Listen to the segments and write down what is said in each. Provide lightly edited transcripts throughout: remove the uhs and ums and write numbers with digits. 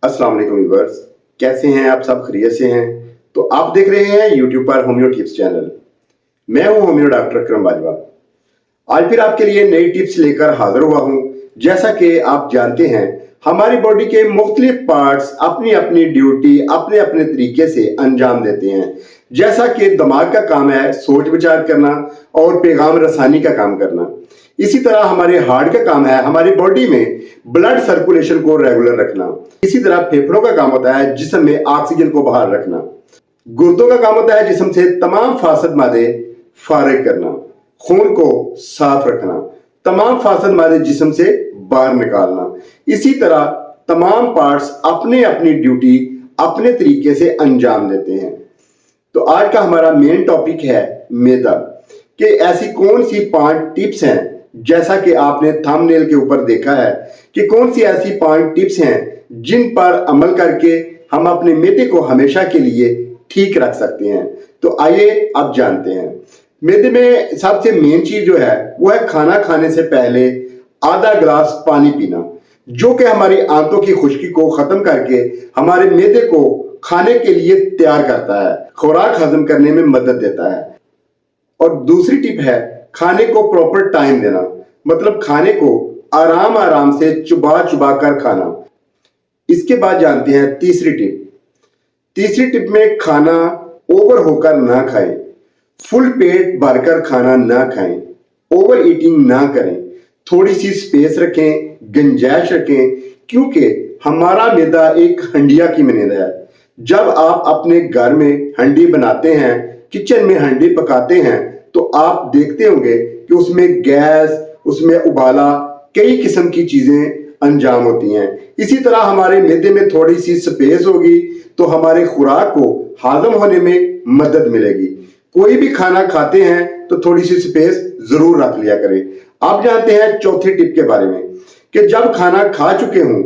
अस्सलाम वालेकुम व्यूअर्स, कैसे हैं आप सब? खैरियत से हैं? तो आप देख रहे हैं यूट्यूब पर होम्यो टिप्स चैनल। मैं हूं होम्यो डॉक्टर अकरम बाजवा। आज फिर आपके लिए नई टिप्स लेकर हाजिर हुआ हूं। जैसा कि आप जानते हैं, हमारी बॉडी के मुख्तलिफ पार्ट्स अपनी अपनी ड्यूटी अपने अपने तरीके से अंजाम देते हैं। जैसा कि दिमाग का काम है सोच विचार करना और पैगाम रसानी का काम करना, इसी तरह हमारे हार्ट का काम है हमारी बॉडी में ब्लड सर्कुलेशन को रेगुलर रखना। इसी तरह फेफड़ों का काम होता है जिस्म में ऑक्सीजन को बाहर रखना। गुर्दों का काम होता है जिस्म से तमाम फासद मादे फारिग करना, खून को साफ रखना, तमाम फासद मादे जिस्म से बाहर निकालना। इसी तरह तमाम पार्ट्स अपने अपनी ड्यूटी अपने तरीके से अंजाम देते हैं। तो आज का हमारा मेन टॉपिक है मैदा, कि ऐसी कौन सी 5 टिप्स हैं, जैसा कि आपने थंबनेल के ऊपर देखा है कि कौन सी ऐसी 5 टिप्स हैं जिन पर अमल करके हम अपने मैदे को हमेशा के लिए ठीक रख सकते हैं। तो आइए अब जानते हैं। मैदे में सबसे मेन चीज जो है वो है खाना खाने से पहले आधा गिलास पानी पीना, जो कि हमारी आंतों की खुश्की को खत्म करके हमारे मैदे को खाने के लिए तैयार करता है, खुराक हजम करने में मदद देता है। और दूसरी टिप है खाने को प्रॉपर टाइम देना, मतलब खाने को आराम आराम से चुबा चुबा कर खाना। इसके बाद जानते हैं तीसरी टिप। तीसरी टिप में खाना ओवर होकर ना खाएं, फुल पेट भरकर खाना ना खाएं, ओवर ईटिंग ना करें, थोड़ी सी स्पेस रखें, गुंजाइश रखें, क्योंकि हमारा मैदा एक हंडिया की मानंद है। जब आप अपने घर में हंडी बनाते हैं, किचन में हंडी पकाते हैं, तो आप देखते होंगे कि उसमें गैस, उसमें उबाला, कई किस्म की चीजें अंजाम होती हैं। इसी तरह हमारे मैदे में थोड़ी सी स्पेस होगी तो हमारे खुराक को हजम होने में मदद मिलेगी। कोई भी खाना खाते हैं तो थोड़ी सी स्पेस जरूर रख लिया करें। आप जानते हैं चौथी टिप के बारे में, कि जब खाना खा चुके हों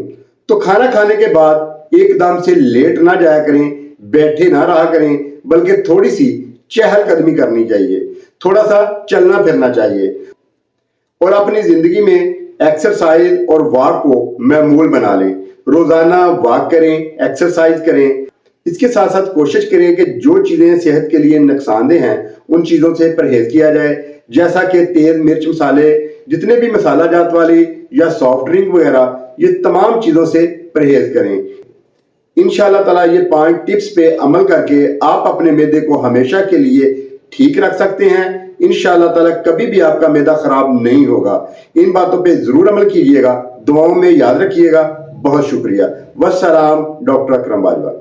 तो खाना खाने के बाद एकदम से लेट ना जाया करें, बैठे ना रहा करें, बल्कि थोड़ी सी चहलकदमी करनी चाहिए, थोड़ा सा चलना फिरना चाहिए और अपनी जिंदगी में एक्सरसाइज और वॉक को मामूल बना लें। रोजाना वॉक करें, एक्सरसाइज करें। इसके साथ साथ कोशिश करें कि जो चीजें सेहत के लिए नुकसानदेह हैं उन चीजों से परहेज किया जाए, जैसा कि तेल, मिर्च, मसाले, जितने भी मसाला जात वाली या सॉफ्ट ड्रिंक वगैरह, ये तमाम चीजों से परहेज करें। इंशाअल्लाह ताला ये 5 टिप्स पे अमल करके आप अपने मैदे को हमेशा के लिए ठीक रख सकते हैं। इंशाअल्लाह ताला कभी भी आपका मैदा खराब नहीं होगा। इन बातों पे जरूर अमल कीजिएगा, दुआओं में याद रखिएगा। बहुत शुक्रिया। वस्सलाम, डॉक्टर अकरम बाजवा।